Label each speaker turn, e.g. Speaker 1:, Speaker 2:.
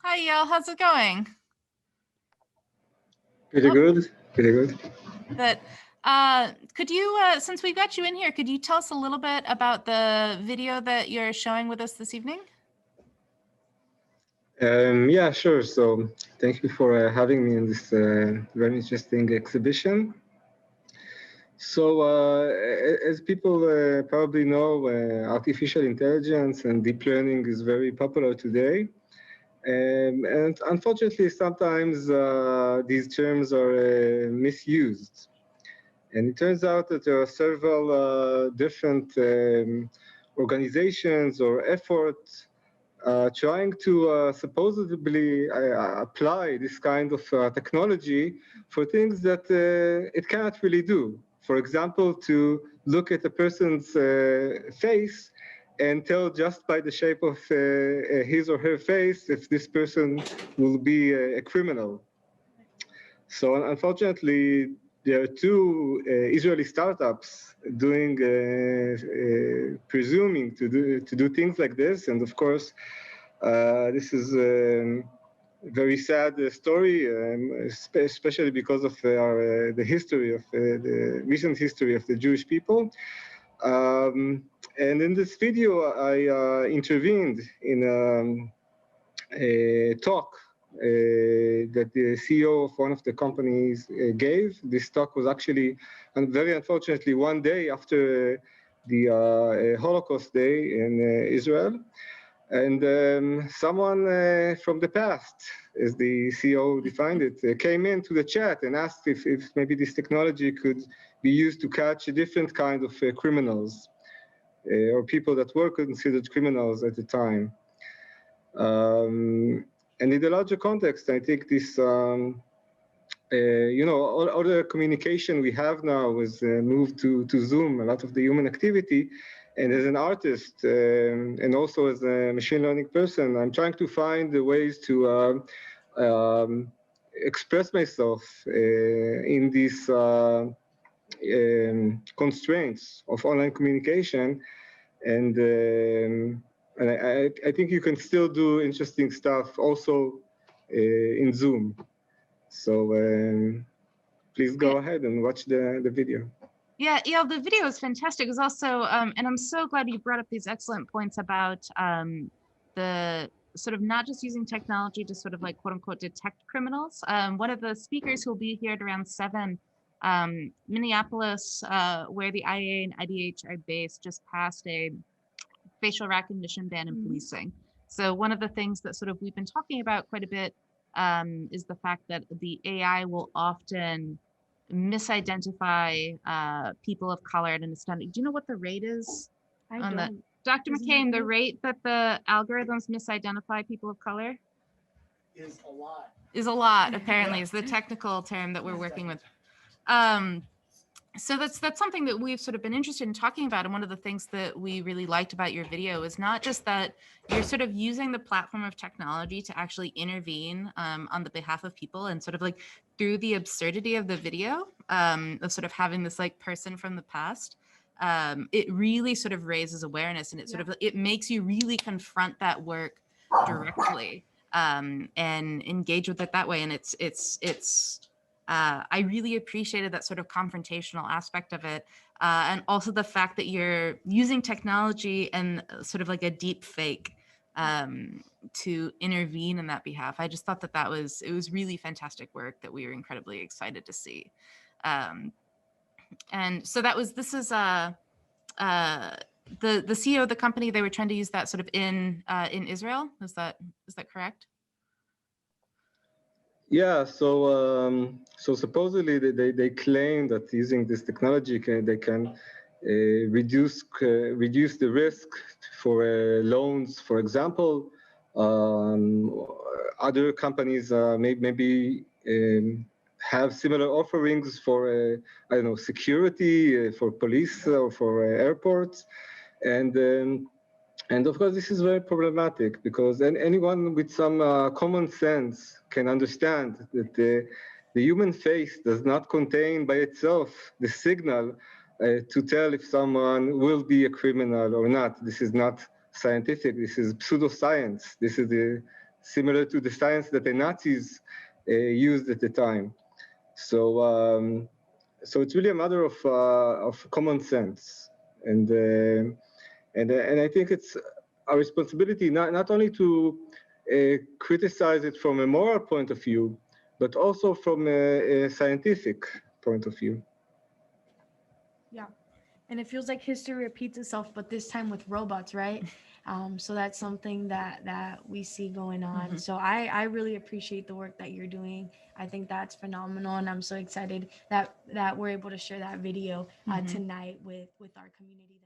Speaker 1: Hi, Yael. How's it going?
Speaker 2: Pretty
Speaker 1: Oh,
Speaker 2: good, pretty good.
Speaker 1: that. Could you, since we got you in here, could you tell us a little bit about the video that you're showing with us this evening?
Speaker 2: Yeah, sure. So thank you for having me in this very interesting exhibition. So as people probably know, artificial intelligence and deep learning is very popular today. And unfortunately, sometimes these terms are misused. And it turns out that there are several different organizations or efforts trying to supposedly apply this kind of technology for things that it cannot really do. For example, to look at a person's face and tell just by the shape of his or her face if this person will be a criminal. So unfortunately, there are two Israeli startups doing, presuming to do things like this, and of course, this is a very sad story, especially because of the history of the recent history of the Jewish people. And in this video, I intervened in a talk that the CEO of one of the companies gave. This talk was actually, and very unfortunately, one day after the Holocaust Day in Israel. And someone from the past, as the CEO defined it, came into the chat and asked if maybe this technology could be used to catch a different kind of criminals or people that were considered criminals at the time. And in the larger context, I think this, all the communication we have now is moved to Zoom, a lot of the human activity. And as an artist and also as a machine learning person, I'm trying to find the ways to express myself in these constraints of online communication. And I think you can still do interesting stuff also in Zoom. So please go ahead and watch the video.
Speaker 1: Yeah, the video is fantastic. It's also, and I'm so glad you brought up these excellent points about the sort of not just using technology to sort of like quote unquote detect criminals. One of the speakers who'll be here at around 7, Minneapolis, where the IA and IDH are based, just passed a facial recognition ban in policing. So one of the things that sort of we've been talking about quite a bit is the fact that the AI will often misidentify people of color at an extent. Do you know what the rate is on that? Dr. McCain, the rate that the algorithms misidentify people of color?
Speaker 3: Is a lot.
Speaker 1: Is a lot, apparently, is the technical term that we're working with. So that's something that we've sort of been interested in talking about. And one of the things that we really liked about your video is not just that you're sort of using the platform of technology to actually intervene on the behalf of people, and sort of like through the absurdity of the video of sort of having this like person from the past, it really sort of raises awareness, and it sort of, it makes you really confront that work directly and engage with it that way. And I really appreciated that sort of confrontational aspect of it. And also the fact that you're using technology and sort of like a deep fake to intervene in that behalf. I just thought that it was really fantastic work that we were incredibly excited to see. And so this is the CEO of the company. They were trying to use that sort of in Israel. Is that correct?
Speaker 2: Yeah, so supposedly they claim that using this technology they can reduce the risk for loans, for example. Other companies maybe have similar offerings for I don't know, security for police or for airports, and of course, this is very problematic because anyone with some common sense can understand that the human face does not contain by itself the signal to tell if someone will be a criminal or not. This is not scientific. This is pseudoscience. This is similar to the science that the Nazis used at the time. So it's really a matter of common sense, and I think it's our responsibility not only to criticize it from a moral point of view, but also from a scientific point of view.
Speaker 4: Yeah. And it feels like history repeats itself, but this time with robots, right? So that's something that we see going on. So I really appreciate the work that you're doing. I think that's phenomenal, and I'm so excited that we're able to share that video tonight with our community.